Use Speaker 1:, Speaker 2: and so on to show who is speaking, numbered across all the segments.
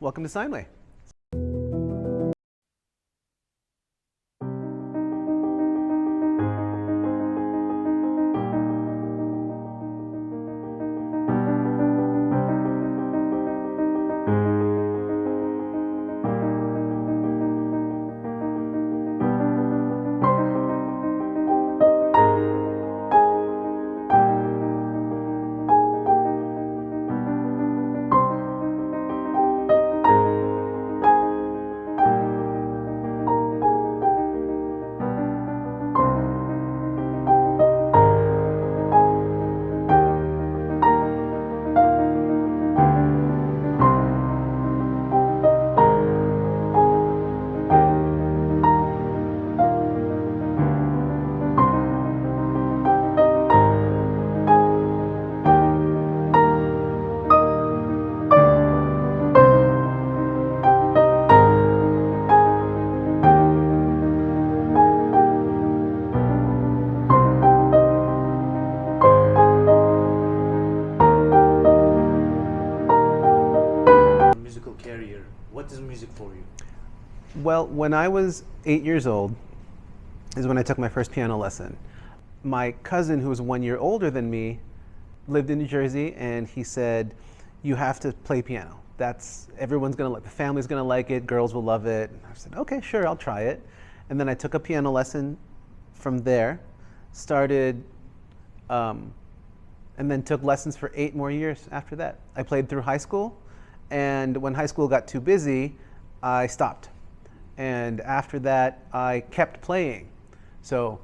Speaker 1: Welcome to Steinway.
Speaker 2: Musical career. What is music for you?
Speaker 1: Well, when I was 8 years old is when I took my first piano lesson. My cousin, who was 1 year older than me, lived in New Jersey, and he said, "You have to play piano. Everyone's gonna like, the family's gonna like it, girls will love it." And I said, "Okay, sure, I'll try it." And then I took a piano lesson from there, started, and then took lessons for 8 more years after that. I played through high school, and when high school got too busy, I stopped. And after that, I kept playing. So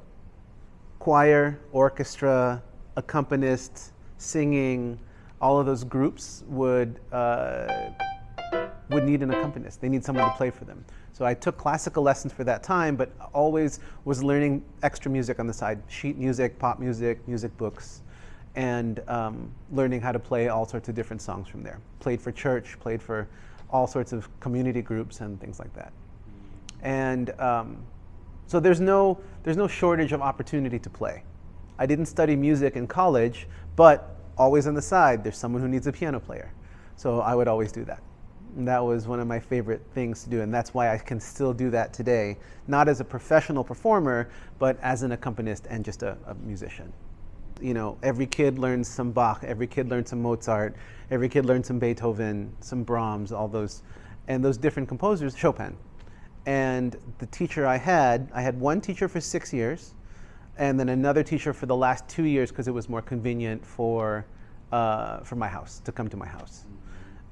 Speaker 1: choir, orchestra, accompanist, singing, all of those groups would need an accompanist. They need someone to play for them. So I took classical lessons for that time, but always was learning extra music on the side, sheet music, pop music, music books, and learning how to play all sorts of different songs from there. Played for church, played for all sorts of community groups and things like that. And so there's no shortage of opportunity to play. I didn't study music in college, but always on the side, there's someone who needs a piano player. So I would always do that. And that was one of my favorite things to do, and that's why I can still do that today, not as a professional performer, but as an accompanist and just a musician. You know, every kid learns some Bach, every kid learns some Mozart, every kid learns some Beethoven, some Brahms, all those, and those different composers, Chopin. And the teacher I had one teacher for 6 years, and then another teacher for the last 2 years because it was more convenient for my house, to come to my house.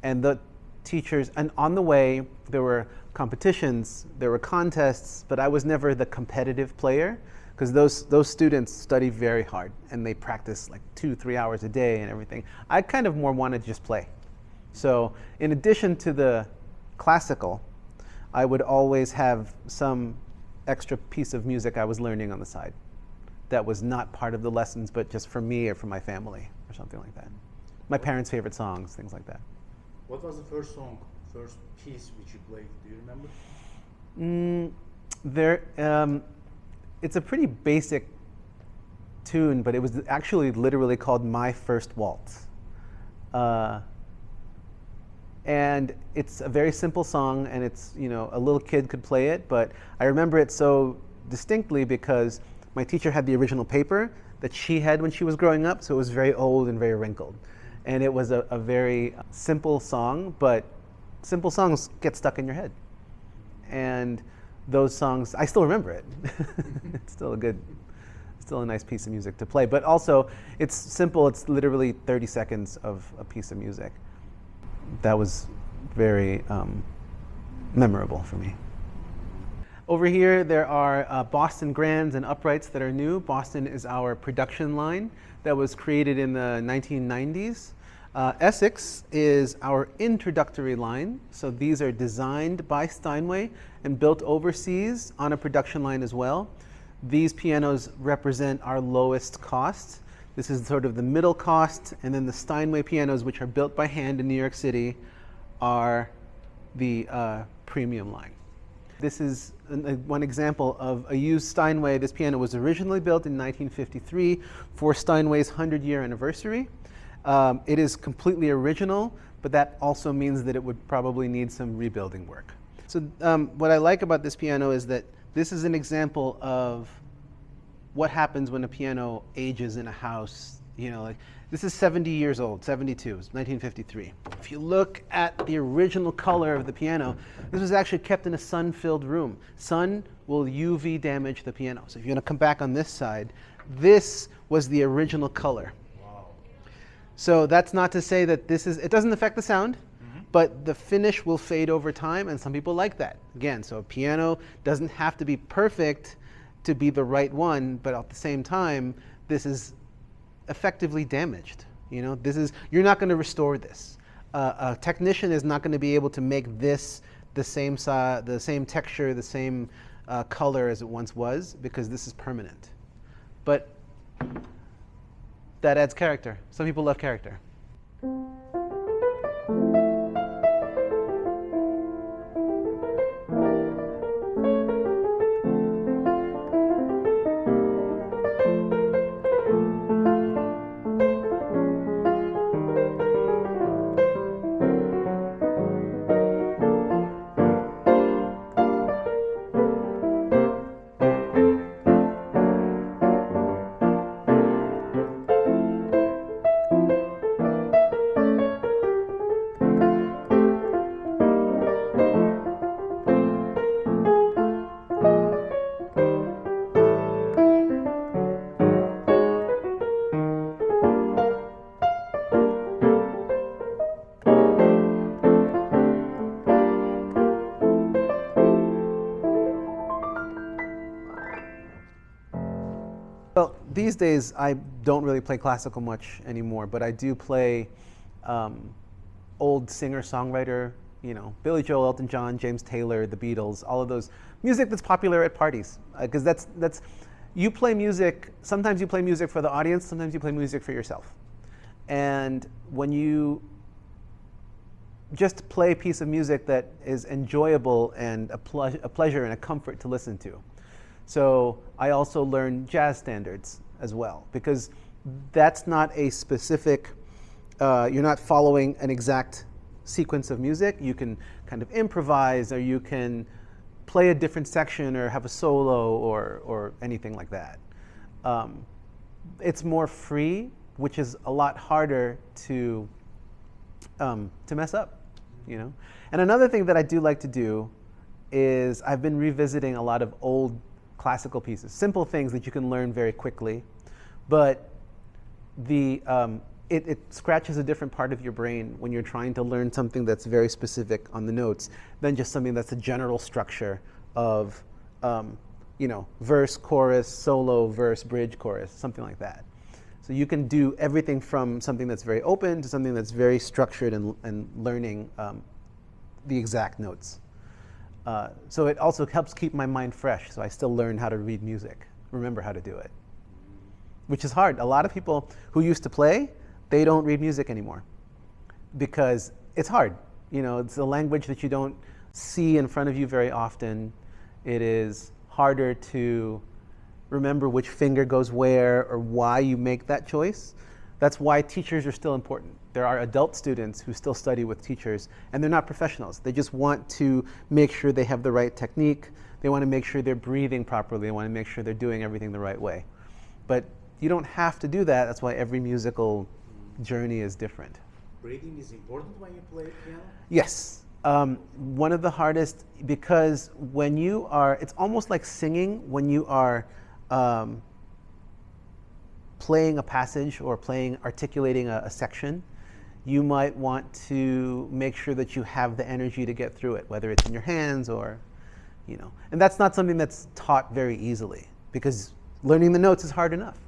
Speaker 1: And the teachers, and on the way, there were competitions, there were contests, but I was never the competitive player, because those students study very hard and they practice like 2-3 hours a day and everything. I kind of more wanted to just play. So in addition to the classical, I would always have some extra piece of music I was learning on the side that was not part of the lessons, but just for me or for my family or something like that. My parents' favorite songs, things like that.
Speaker 2: What was the first song, first piece which you played? Do you remember?
Speaker 1: It's a pretty basic tune, but it was actually literally called My First Waltz. And it's a very simple song, and it's, you know, a little kid could play it, but I remember it so distinctly because my teacher had the original paper that she had when she was growing up, so it was very old and very wrinkled. And it was a very simple song, but simple songs get stuck in your head. And those songs, I still remember it. It's still a nice piece of music to play. But also, it's simple. It's literally 30 seconds of a piece of music. That was very memorable for me. Over here, there are Boston Grands and Uprights that are new. Boston is our production line that was created in the 1990s. Essex is our introductory line. So these are designed by Steinway and built overseas on a production line as well. These pianos represent our lowest cost. This is sort of the middle cost, and then the Steinway pianos, which are built by hand in New York City, are the premium line. This is one example of a used Steinway. This piano was originally built in 1953 for Steinway's 100-year anniversary. It is completely original, but that also means that it would probably need some rebuilding work. So what I like about this piano is that this is an example of what happens when a piano ages in a house. You know, like this is 70 years old, 72, it's 1953. If you look at the original color of the piano, this was actually kept in a sun-filled room. Sun will UV damage the piano. So if you're going to come back on this side, this was the original color.
Speaker 2: Wow.
Speaker 1: So that's not to say that this is, it doesn't affect the sound, but the finish will fade over time, and some people like that. Again, so a piano doesn't have to be perfect to be the right one, but at the same time, this is effectively damaged. You know, this is, you're not going to restore this. A technician is not going to be able to make this the same size, the same texture, the same color as it once was, because this is permanent. But that adds character. Some people love character. Well, these days I don't really play classical much anymore, but I do play old singer-songwriter, you know, Billy Joel, Elton John, James Taylor, the Beatles, all of those music that's popular at parties. Because that's you play music. Sometimes you play music for the audience. Sometimes you play music for yourself. And when you just play a piece of music that is enjoyable and a pleasure and a comfort to listen to. So I also learn jazz standards as well, because that's not a specific, you're not following an exact sequence of music. You can kind of improvise, or you can play a different section or have a solo or anything like that. It's more free, which is a lot harder to mess up, you know? And another thing that I do like to do is I've been revisiting a lot of old classical pieces, simple things that you can learn very quickly, but it scratches a different part of your brain when you're trying to learn something that's very specific on the notes than just something that's a general structure of, you know, verse, chorus, solo, verse, bridge, chorus, something like that. So you can do everything from something that's very open to something that's very structured and learning the exact notes. So it also helps keep my mind fresh, so I still learn how to read music, remember how to do it, which is hard. A lot of people who used to play, they don't read music anymore because it's hard. You know, it's a language that you don't see in front of you very often. It is harder to remember which finger goes where or why you make that choice. That's why teachers are still important. There are adult students who still study with teachers, and they're not professionals. They just want to make sure they have the right technique. They want to make sure they're breathing properly. They want to make sure they're doing everything the right way. But you don't have to do that. That's why every musical journey is different.
Speaker 2: Breathing is important when you play piano?
Speaker 1: Yes. One of the hardest, because when you are, it's almost like singing when you are playing a passage or articulating a section. You might want to make sure that you have the energy to get through it, whether it's in your hands or, you know. And that's not something that's taught very easily, because learning the notes is hard enough.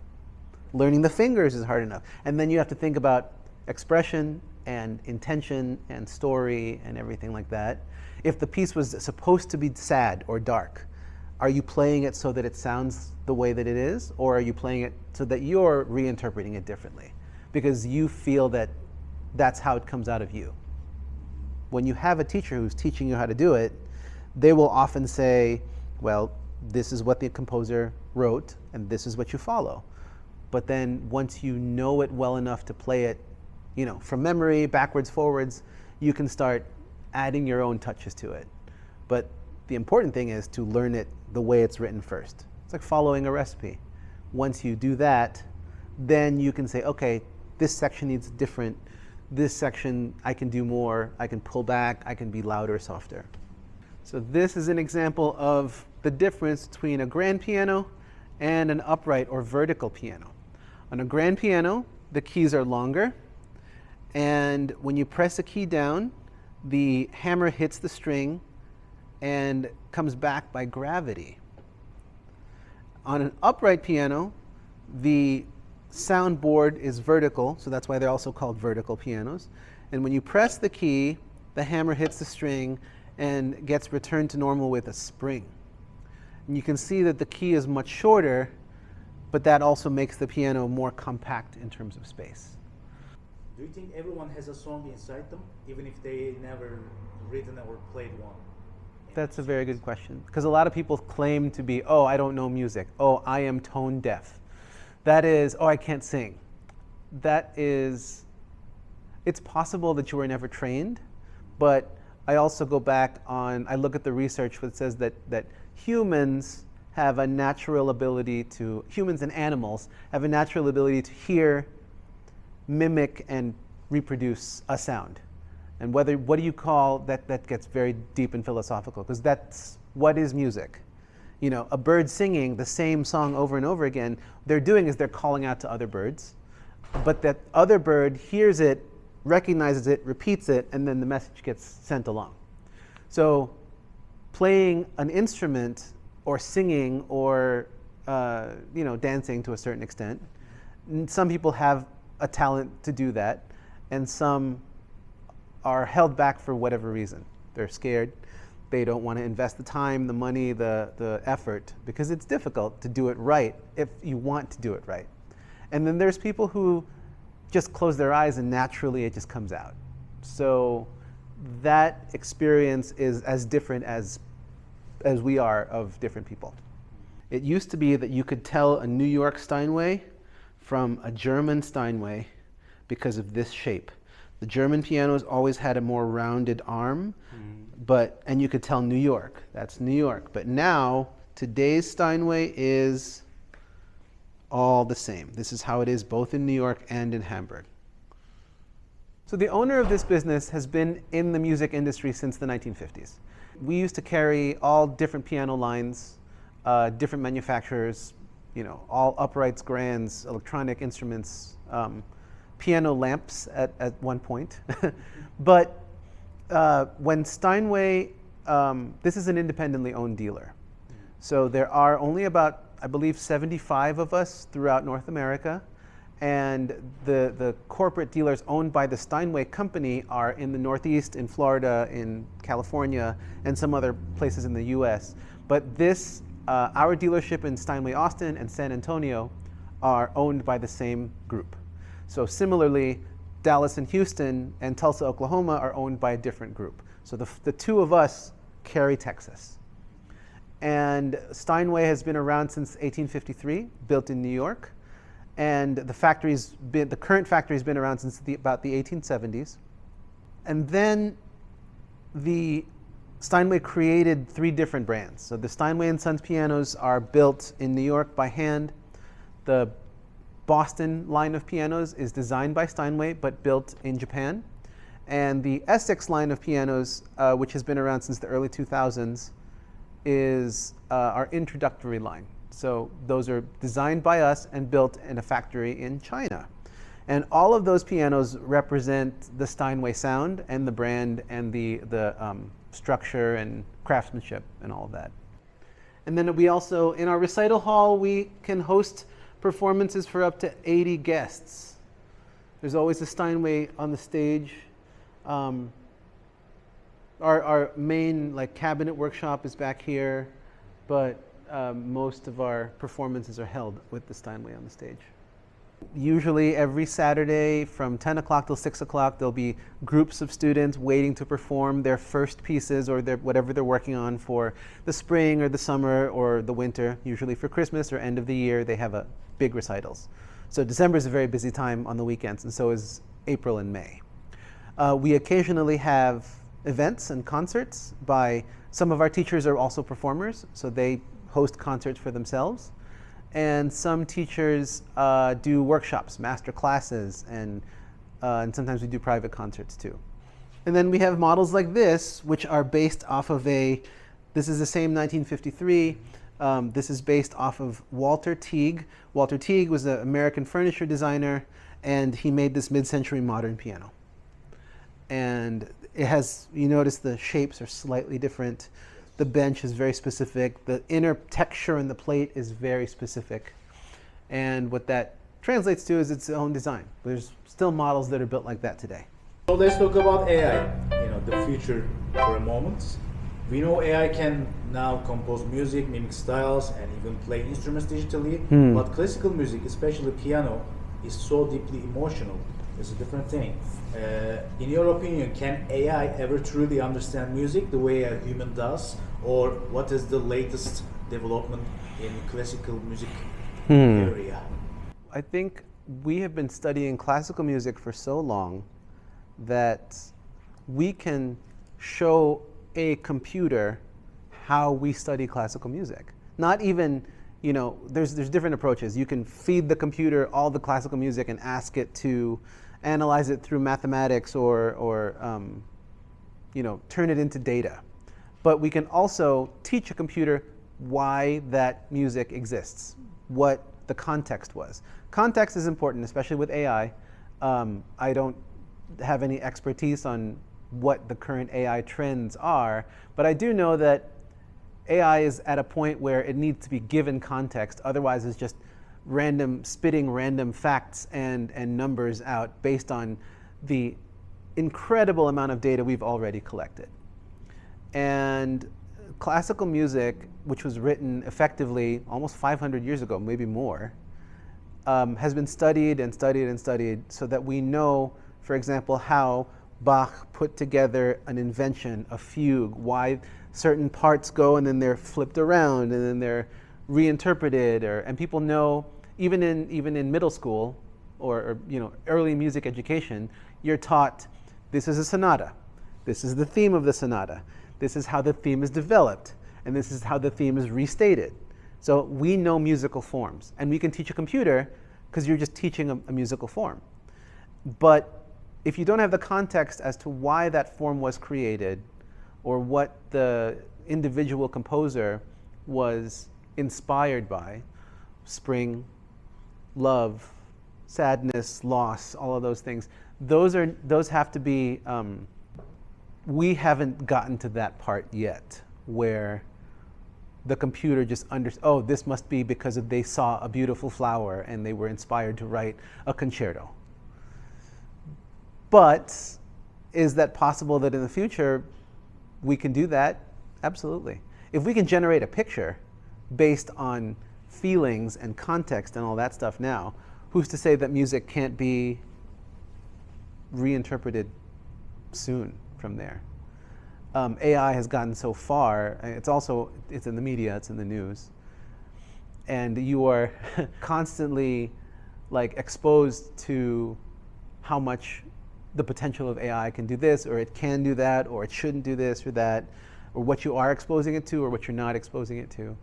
Speaker 1: Learning the fingers is hard enough. And then you have to think about expression and intention and story and everything like that. If the piece was supposed to be sad or dark, are you playing it so that it sounds the way that it is, or are you playing it so that you're reinterpreting it differently because you feel that that's how it comes out of you? When you have a teacher who's teaching you how to do it, they will often say, well, this is what the composer wrote and this is what you follow. But then once you know it well enough to play it from memory, backwards, forwards, you can start adding your own touches to it. But the important thing is to learn it the way it's written first. It's like following a recipe. Once you do that, then you can say, okay, this section needs different. This section I can do more. I can pull back. I can be louder, softer. So this is an example of the difference between a grand piano and an upright or vertical piano. On a grand piano, the keys are longer, and when you press a key down, the hammer hits the string and comes back by gravity. On an upright piano, the soundboard is vertical, so that's why they're also called vertical pianos. And when you press the key, the hammer hits the string and gets returned to normal with a spring. And you can see that the key is much shorter, but that also makes the piano more compact in terms of space.
Speaker 2: Do you think everyone has a song inside them, even if they never written or played one?
Speaker 1: That's a very good question, because a lot of people claim to be, oh, I don't know music. Oh, I am tone deaf. That is, oh, I can't sing. That is, it's possible that you were never trained, but I also go back on, I look at the research that says that humans have a natural ability to, humans and animals have a natural ability to hear, mimic, and reproduce a sound. And what do you call that? That gets very deep and philosophical, because that's what is music. A bird singing the same song over and over again, they're doing is they're calling out to other birds, but that other bird hears it, recognizes it, repeats it, and then the message gets sent along. So playing an instrument or singing or dancing to a certain extent, some people have a talent to do that, and some are held back for whatever reason. They're scared. They don't want to invest the time, the money, the effort, because it's difficult to do it right if you want to do it right. And then there's people who just close their eyes and naturally it just comes out. So that experience is as different as we are of different people. It used to be that you could tell a New York Steinway from a German Steinway because of this shape. The German pianos always had a more rounded arm, and you could tell New York, that's New York. But now, today's Steinway is all the same. This is how it is both in New York and in Hamburg. So the owner of this business has been in the music industry since the 1950s. We used to carry all different piano lines, different manufacturers, all uprights, grands, electronic instruments, piano lamps at one point. But when Steinway, this is an independently owned dealer. So there are only about, I believe, 75 of us throughout North America. And the corporate dealers owned by the Steinway company are in the Northeast, in Florida, in California, and some other places in the US. But this, our dealership in Steinway, Austin, and San Antonio are owned by the same group. So similarly, Dallas and Houston and Tulsa, Oklahoma are owned by a different group. So the two of us carry Texas. And Steinway has been around since 1853, built in New York. And the current factory's been around since about the 1870s. And then the Steinway created 3 different brands. So the Steinway & Sons pianos are built in New York by hand. The Boston line of pianos is designed by Steinway but built in Japan. And the Essex line of pianos, which has been around since the early 2000s, is our introductory line. So those are designed by us and built in a factory in China. And all of those pianos represent the Steinway sound and the brand and the structure and craftsmanship and all of that. And then we also, in our recital hall, we can host performances for up to 80 guests. There's always a Steinway on the stage. Our main cabinet workshop is back here, but most of our performances are held with the Steinway on the stage. Usually every Saturday from 10 o'clock till 6 o'clock, there'll be groups of students waiting to perform their first pieces or whatever they're working on for the spring or the summer or the winter. Usually for Christmas or end of the year, they have big recitals. So December is a very busy time on the weekends, and so is April and May. We occasionally have events and concerts by some of our teachers are also performers, so they host concerts for themselves. And some teachers do workshops, master classes, and sometimes we do private concerts too. And then we have models like this, which are based off of this is the same 1953. This is based off of Walter Teague. Walter Teague was an American furniture designer, and he made this mid-century modern piano. And it has, you notice the shapes are slightly different. The bench is very specific. The inner texture in the plate is very specific. And what that translates to is its own design. There's still models that are built like that today.
Speaker 2: So let's talk about AI, the future for a moment. We know AI can now compose music, mimic styles, and even play instruments digitally. But classical music, especially piano, is so deeply emotional. It's a different thing. In your opinion, can AI ever truly understand music the way a human does? Or what is the latest development in classical music area?
Speaker 1: I think we have been studying classical music for so long that we can show a computer how we study classical music. Not even, there's different approaches. You can feed the computer all the classical music and ask it to analyze it through mathematics or turn it into data. But we can also teach a computer why that music exists, what the context was. Context is important, especially with AI. I don't have any expertise on what the current AI trends are, but I do know that AI is at a point where it needs to be given context. Otherwise, it's just spitting random facts and numbers out based on the incredible amount of data we've already collected. And classical music, which was written effectively almost 500 years ago, maybe more, has been studied and studied and studied so that we know, for example, how Bach put together an invention, a fugue, why certain parts go and then they're flipped around and then they're reinterpreted, and people know, even in middle school or early music education, you're taught this is a sonata, this is the theme of the sonata, this is how the theme is developed, and this is how the theme is restated. So we know musical forms, and we can teach a computer because you're just teaching a musical form. But if you don't have the context as to why that form was created or what the individual composer was inspired by, spring, love, sadness, loss, all of those things, those have to be, we haven't gotten to that part yet where the computer just oh, this must be because they saw a beautiful flower and they were inspired to write a concerto. But is that possible that in the future we can do that? Absolutely. If we can generate a picture based on feelings and context and all that stuff now, who's to say that music can't be reinterpreted soon from there? AI has gotten so far. It's in the media, it's in the news. And you are constantly exposed to how much the potential of AI can do this, or it can do that, or it shouldn't do this or that, or what you are exposing it to or what you're not exposing it to.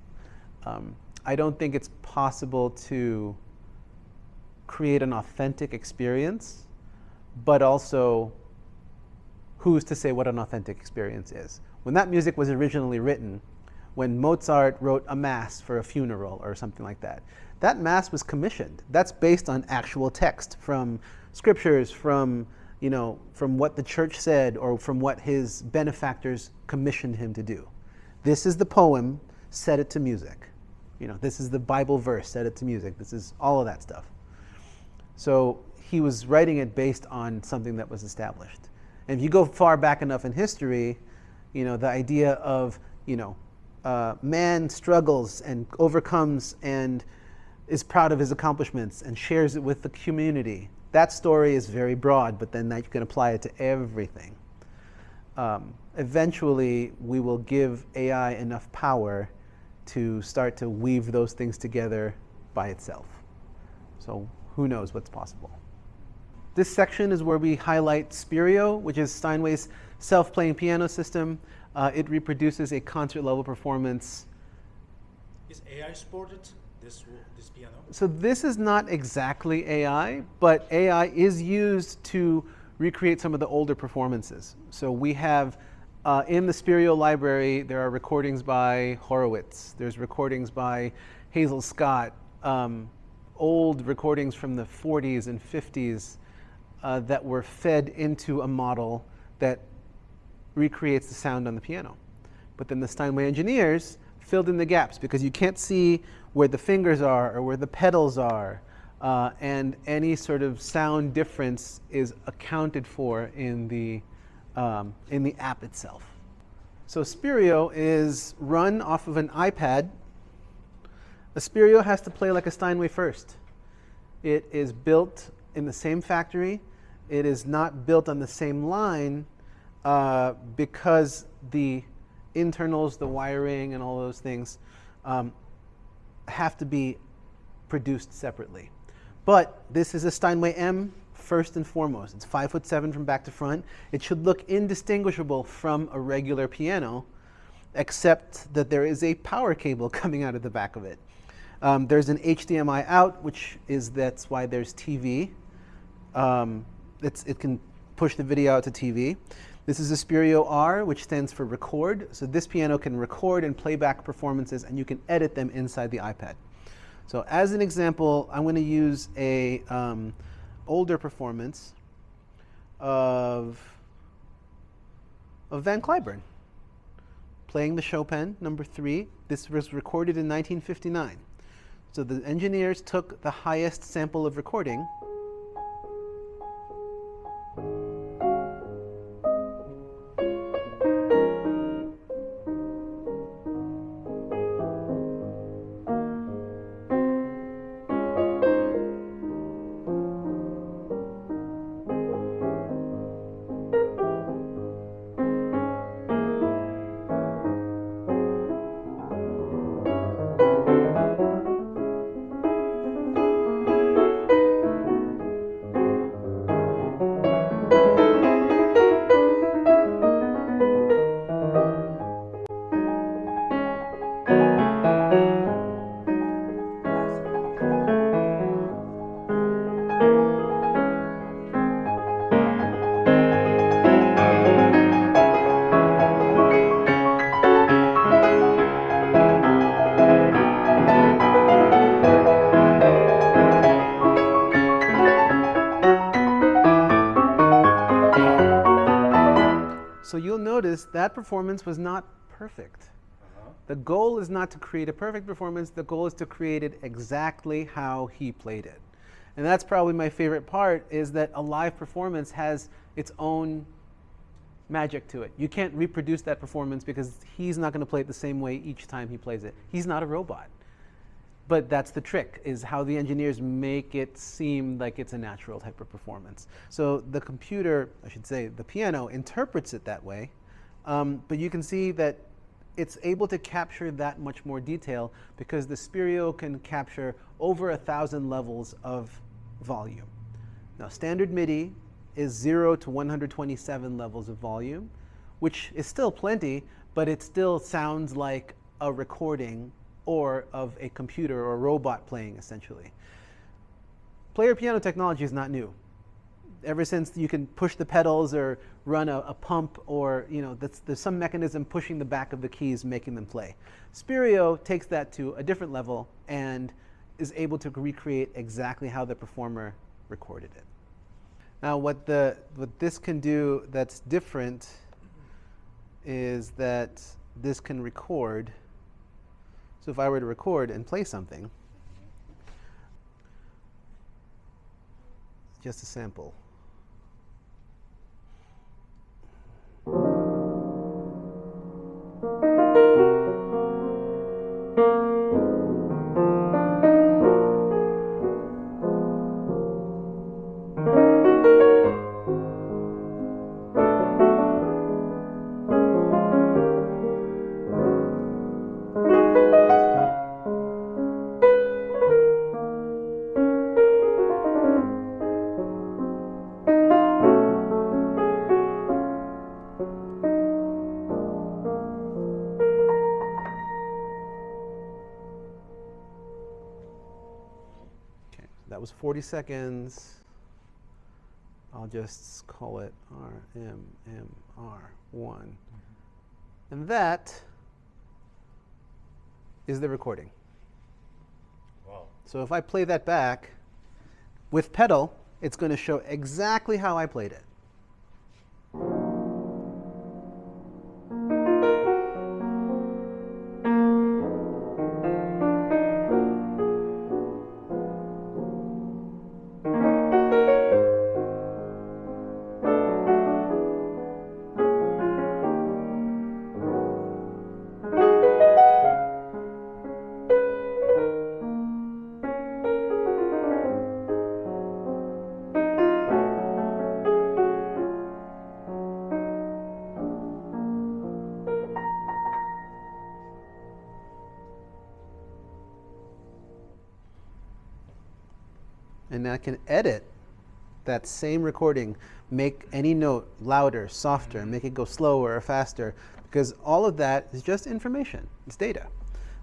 Speaker 1: I don't think it's possible to create an authentic experience, but also who's to say what an authentic experience is? When that music was originally written, when Mozart wrote a mass for a funeral or something like that, that mass was commissioned. That's based on actual text from scriptures, from what the church said or from what his benefactors commissioned him to do. This is the poem, set it to music. This is the Bible verse, set it to music. This is all of that stuff. So he was writing it based on something that was established. And if you go far back enough in history, the idea of, man struggles and overcomes and is proud of his accomplishments and shares it with the community. That story is very broad, but then you can apply it to everything. Eventually, we will give AI enough power to start to weave those things together by itself. So who knows what's possible? This section is where we highlight Stereo, which is Steinway's self-playing piano system. It reproduces a concert-level performance.
Speaker 2: Is AI supported, this piano?
Speaker 1: So this is not exactly AI, but AI is used to recreate some of the older performances. So we have, in the Stereo library, there are recordings by Horowitz. There's recordings by Hazel Scott, old recordings from the 40s and 50s that were fed into a model that recreates the sound on the piano. But then the Steinway engineers filled in the gaps because you can't see where the fingers are or where the pedals are, and any sort of sound difference is accounted for in the app itself. So Stereo is run off of an iPad. A Stereo has to play like a Steinway first. It is built in the same factory. It is not built on the same line because the internals, the wiring, and all those things have to be produced separately. But this is a Steinway M first and foremost. It's 5'7" from back to front. It should look indistinguishable from a regular piano, except that there is a power cable coming out of the back of it. There's an HDMI out, that's why there's TV. It can push the video out to TV. This is a Stereo R, which stands for record. So this piano can record and play back performances, and you can edit them inside the iPad. So as an example, I'm going to use a older performance of Van Cliburn, playing the Chopin number 3. This was recorded in 1959. So the engineers took the highest sample of recording So you'll notice that performance was not perfect. The goal is not to create a perfect performance. The goal is to create it exactly how he played it. And that's probably my favorite part, is that a live performance has its own magic to it. You can't reproduce that performance because he's not going to play it the same way each time he plays it. He's not a robot. But that's the trick, is how the engineers make it seem like it's a natural type of performance. So the computer, I should say, the piano interprets it that way. But you can see that it's able to capture that much more detail because the Stereo can capture over 1,000 levels of volume. Now, standard MIDI is 0 to 127 levels of volume, which is still plenty, but it still sounds like a recording or of a computer or a robot playing, essentially. Player piano technology is not new. Ever since you can push the pedals or run a pump, or there's some mechanism pushing the back of the keys, making them play. Stereo takes that to a different level and is able to recreate exactly how the performer recorded it. Now, what this can do that's different is that this can record. So if I were to record and play something, just a sample. That was 40 seconds. I'll just call it RMMR1. And that is the recording.
Speaker 2: Wow.
Speaker 1: So if I play that back with pedal, it's going to show exactly how I played it. And I can edit that same recording, make any note louder, softer, make it go slower or faster, because all of that is just information. It's data.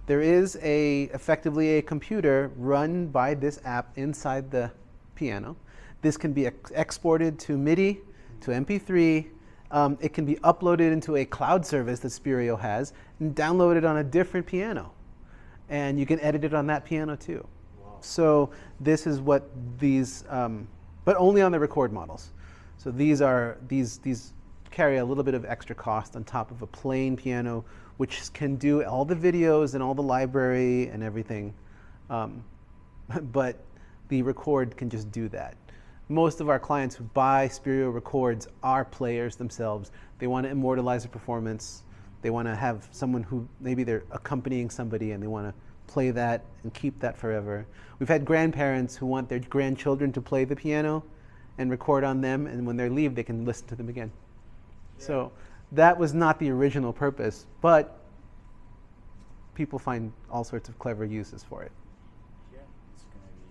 Speaker 1: There is effectively a computer run by this app inside the piano. This can be exported to MIDI, to MP3. It can be uploaded into a cloud service that Spirio has and downloaded on a different piano. And you can edit it on that piano too. So this is what these, but only on the record models. So these carry a little bit of extra cost on top of a plain piano, which can do all the videos and all the library and everything. But the record can just do that. Most of our clients who buy Spirio records are players themselves. They want to immortalize a performance. They want to have someone who, maybe they're accompanying somebody and they want to play that and keep that forever. We've had grandparents who want their grandchildren to play the piano and record on them, and when they leave, they can listen to them again. Yeah. So that was not the original purpose, but people find all sorts of clever uses for it.
Speaker 2: Yeah, it's going to be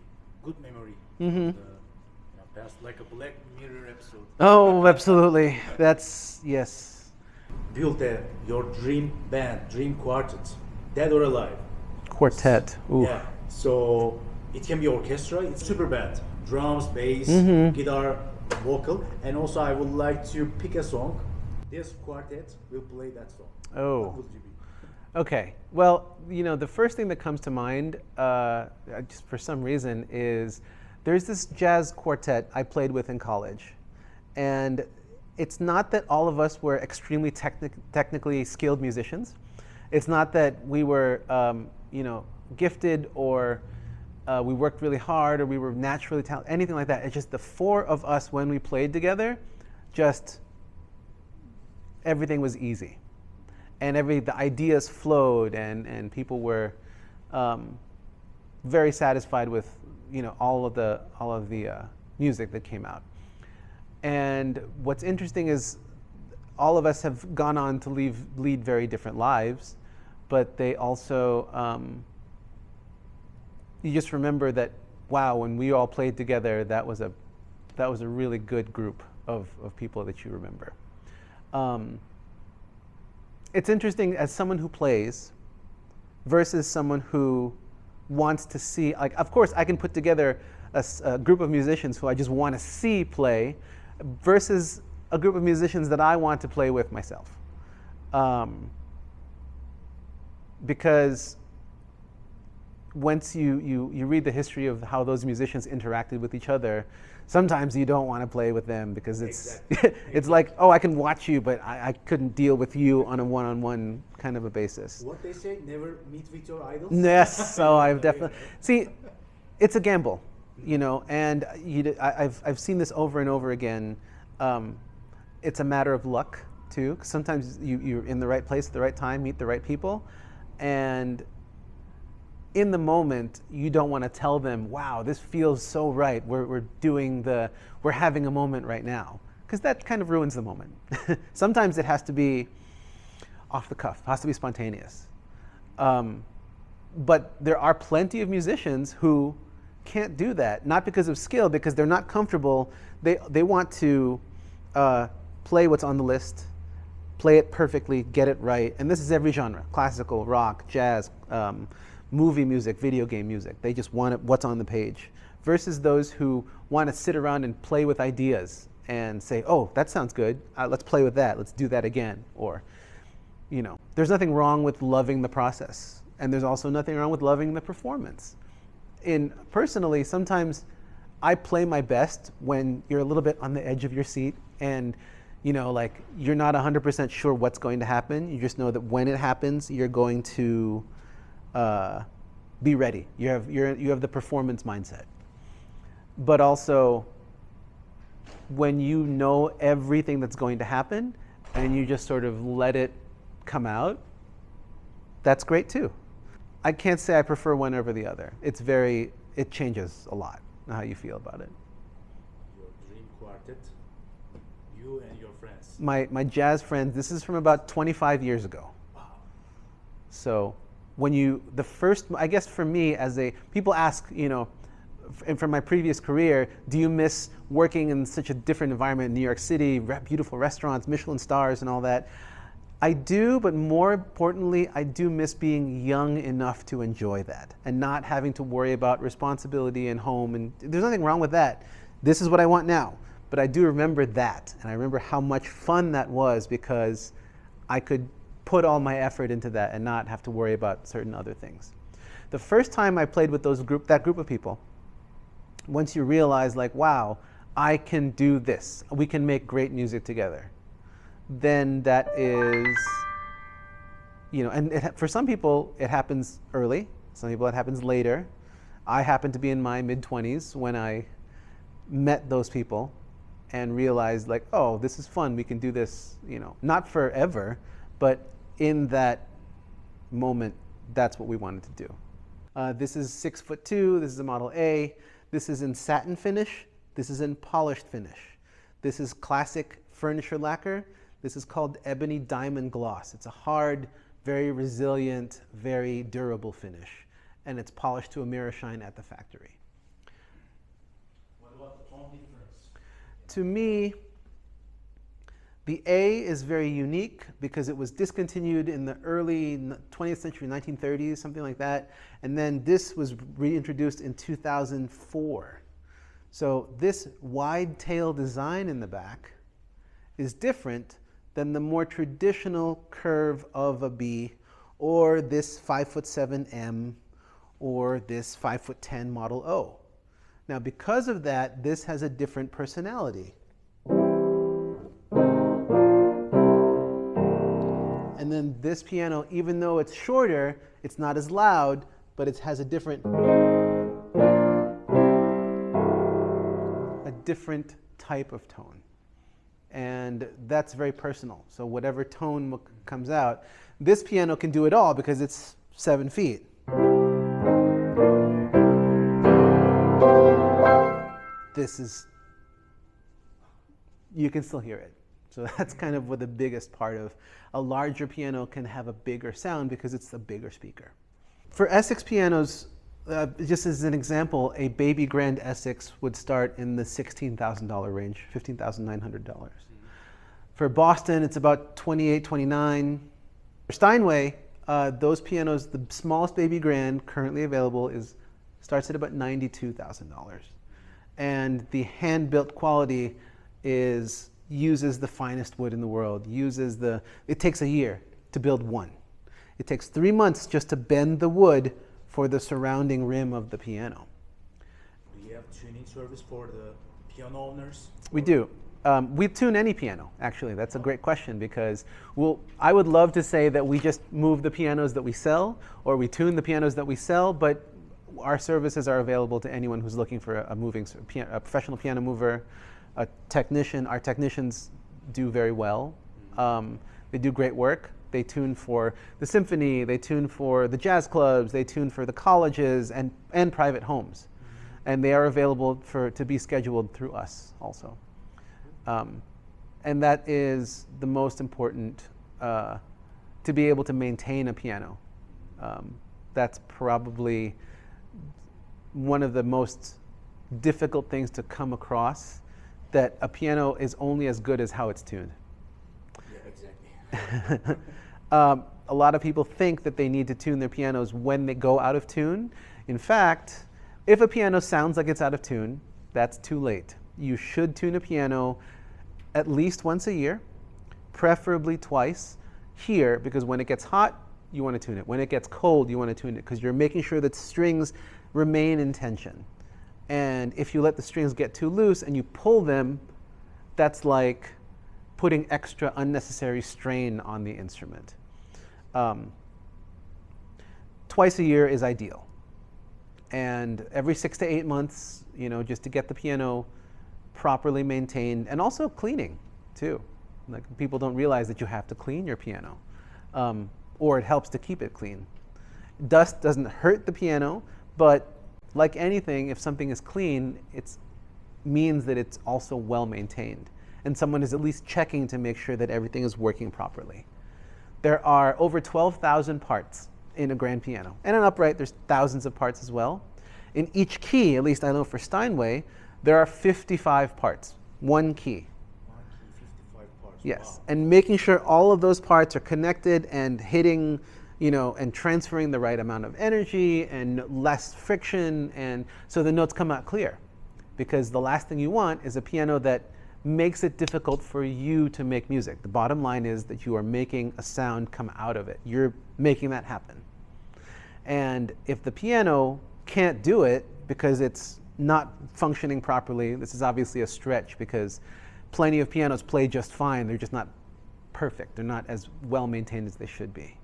Speaker 2: good memory.
Speaker 1: Mm-hmm.
Speaker 2: Past, like a Black Mirror episode.
Speaker 1: Oh, absolutely. That's, yes.
Speaker 2: Build your dream band, dream quartet, dead or alive.
Speaker 1: Quartet. Ooh.
Speaker 2: Yeah. So it can be orchestra. It's super band. Drums, bass, guitar, vocal, and also I would like to pick a song. This quartet will play that song.
Speaker 1: Oh.
Speaker 2: What would you be?
Speaker 1: Okay. Well, the first thing that comes to mind, just for some reason, is there's this jazz quartet I played with in college, and it's not that all of us were extremely technically skilled musicians. It's not that we were gifted or we worked really hard or we were naturally talented, anything like that. It's just the four of us when we played together, just everything was easy. And the ideas flowed and people were very satisfied with all of the music that came out. And what's interesting is all of us have gone on to lead very different lives, but they also, you just remember that, wow, when we all played together, that was a really good group of people that you remember. It's interesting as someone who plays versus someone who wants to see, like, of course I can put together a group of musicians who I just want to see play versus a group of musicians that I want to play with myself. Because once you read the history of how those musicians interacted with each other, sometimes you don't want to play with them because it's it's like, oh, I can watch you, but I couldn't deal with you on a one-on-one kind of a basis.
Speaker 2: What they say, never meet with your idols?
Speaker 1: Yes, so I've definitely, see, it's a gamble, and I've seen this over and over again. It's a matter of luck too, 'cause sometimes you're in the right place at the right time, meet the right people, and in the moment, you don't want to tell them, wow, this feels so right. We're having a moment right now. Because that kind of ruins the moment. Sometimes it has to be off the cuff, has to be spontaneous. But there are plenty of musicians who can't do that, not because of skill, because they're not comfortable. They want to play what's on the list, play it perfectly, get it right. And this is every genre, classical, rock, jazz, movie music, video game music. They just want it, what's on the page. Versus those who want to sit around and play with ideas and say, oh, that sounds good. Let's play with that. Let's do that again. Or, you know, there's nothing wrong with loving the process. And there's also nothing wrong with loving the performance. Personally, sometimes I play my best when you're a little bit on the edge of your seat and, you know, like you're not 100% sure what's going to happen. You just know that when it happens, you're going to be ready. You have the performance mindset. But also, when you know everything that's going to happen and you just sort of let it come out, that's great too. I can't say I prefer one over the other. It changes a lot how you feel about it.
Speaker 2: Your dream quartet, you and your friends.
Speaker 1: My jazz friends, this is from about 25 years ago.
Speaker 2: Wow.
Speaker 1: So I guess for me, people ask, you know, and from my previous career, do you miss working in such a different environment in New York City, beautiful restaurants, Michelin stars and all that? I do, but more importantly, I do miss being young enough to enjoy that and not having to worry about responsibility and home. And there's nothing wrong with that. This is what I want now. But I do remember that. And I remember how much fun that was because I could put all my effort into that and not have to worry about certain other things. The first time I played with that group of people, once you realize like, wow, I can do this. We can make great music together. Then that is, you know, and for some people it happens early, some people it happens later. I happened to be in my mid-20s when I met those people and realized like, oh, this is fun, we can do this, you know, not forever, but in that moment, that's what we wanted to do. This is 6'2", this is a Model A, this is in satin finish, this is in polished finish. This is classic furniture lacquer. This is called ebony diamond gloss. It's a hard, very resilient, very durable finish. And it's polished to a mirror shine at the factory.
Speaker 2: What about the tone difference?
Speaker 1: To me, the A is very unique because it was discontinued in the early 20th century, 1930s, something like that. And then this was reintroduced in 2004. So this wide tail design in the back is different than the more traditional curve of a B, or this 5'7" M, or this 5'10" Model O. Now because of that, this has a different personality. And then this piano, even though it's shorter, it's not as loud, but it has a different type of tone. And that's very personal. So whatever tone comes out, this piano can do it all because it's 7 feet. You can still hear it. So that's kind of what the biggest part of a larger piano can have a bigger sound because it's a bigger speaker. For Essex pianos, just as an example, a baby grand Essex would start in the $16,000 range, $15,900. For Boston, it's about $28,000, $29,000. For Steinway, those pianos, the smallest baby grand currently available starts at about $92,000. And the hand-built quality uses the finest wood in the world, it takes a year to build one. It takes 3 months just to bend the wood for the surrounding rim of the piano.
Speaker 2: Do you have tuning service for the piano owners?
Speaker 1: We do. We tune any piano, actually. That's a great question because I would love to say that we just move the pianos that we sell or we tune the pianos that we sell, but our services are available to anyone who's looking for a professional piano mover, a technician. Our technicians do very well. They do great work. They tune for the symphony, they tune for the jazz clubs, they tune for the colleges and private homes. And they are available to be scheduled through us also. And that is the most important, to be able to maintain a piano. That's probably one of the most difficult things to come across, that a piano is only as good as how it's tuned.
Speaker 2: Yeah, exactly.
Speaker 1: a lot of people think that they need to tune their pianos when they go out of tune. In fact, if a piano sounds like it's out of tune, that's too late. You should tune a piano at least once a year, preferably twice here, because when it gets hot, you want to tune it. When it gets cold, you want to tune it, because you're making sure that strings remain in tension. And if you let the strings get too loose and you pull them, that's like putting extra unnecessary strain on the instrument. Twice a year is ideal. And every 6 to 8 months, just to get the piano properly maintained, and also cleaning too. Like, people don't realize that you have to clean your piano, or it helps to keep it clean. Dust doesn't hurt the piano, but like anything, if something is clean, it means that it's also well maintained, and someone is at least checking to make sure that everything is working properly. There are over 12,000 parts in a grand piano. And an upright, there's thousands of parts as well. In each key, at least I know for Steinway, there are 55 parts, one key.
Speaker 2: 55 parts.
Speaker 1: Yes,
Speaker 2: Wow.
Speaker 1: and making sure all of those parts are connected and hitting, and transferring the right amount of energy and less friction, and so the notes come out clear. Because the last thing you want is a piano that makes it difficult for you to make music. The bottom line is that you are making a sound come out of it. You're making that happen. And if the piano can't do it because it's not functioning properly, this is obviously a stretch, because plenty of pianos play just fine. They're just not perfect. They're not as well maintained as they should be.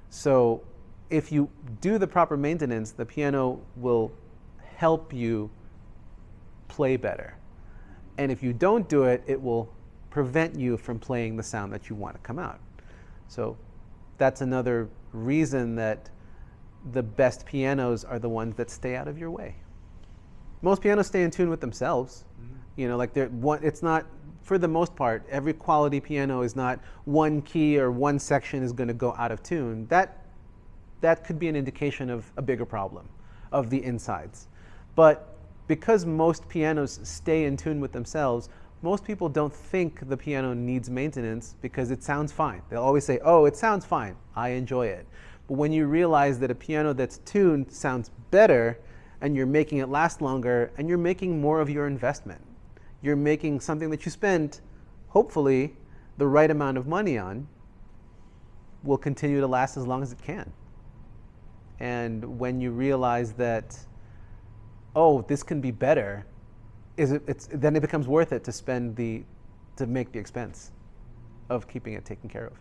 Speaker 1: So if you do the proper maintenance, the piano will help you play better. And if you don't do it, it will prevent you from playing the sound that you want to come out. So that's another reason that the best pianos are the ones that stay out of your way. Most pianos stay in tune with themselves. It's not, for the most part, every quality piano is not one key or one section is going to go out of tune. That could be an indication of a bigger problem of the insides. But because most pianos stay in tune with themselves, most people don't think the piano needs maintenance because it sounds fine. They'll always say, oh, it sounds fine, I enjoy it. But when you realize that a piano that's tuned sounds better, and you're making it last longer, and you're making more of your investment, you're making something that you spent, hopefully, the right amount of money on, will continue to last as long as it can. And when you realize that, oh, this can be better, then it becomes worth it to make the expense of keeping it taken care of.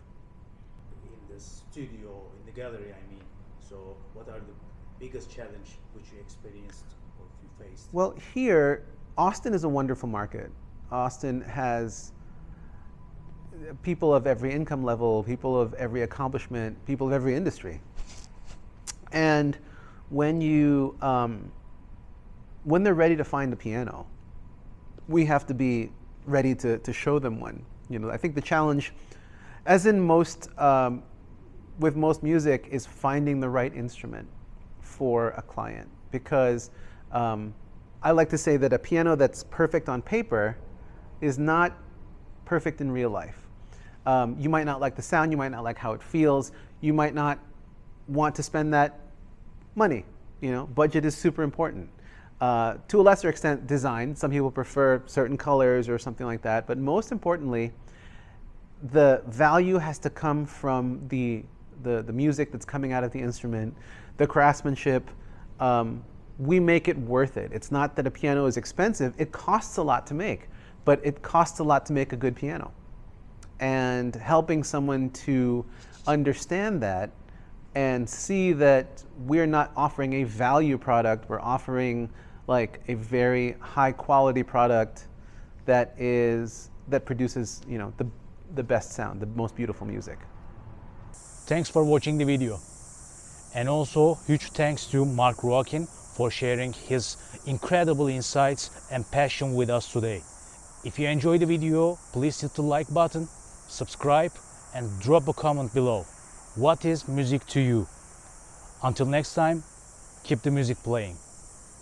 Speaker 2: In the studio, in the gallery, I mean. So what are the biggest challenge which you experienced or you faced?
Speaker 1: Well, here, Austin is a wonderful market. Austin has people of every income level, people of every accomplishment, people of every industry. And when they're ready to find a piano, we have to be ready to show them one. I think the challenge, as in with most music, is finding the right instrument for a client. Because I like to say that a piano that's perfect on paper is not perfect in real life. You might not like the sound, you might not like how it feels, you might not want to spend that money. Budget is super important. To a lesser extent, design. Some people prefer certain colors or something like that. But most importantly, the value has to come from the music that's coming out of the instrument, the craftsmanship. We make it worth it. It's not that a piano is expensive. It costs a lot to make, but it costs a lot to make a good piano. And helping someone to understand that and see that we're not offering a value product, we're offering like a very high quality product that produces the best sound, the most beautiful music.
Speaker 3: Thanks for watching the video. And also huge thanks to Mark A.Roaquin for sharing his incredible insights and passion with us today. If you enjoyed the video, please hit the like button, subscribe, and drop a comment below. What is music to you? Until next time, keep the music playing.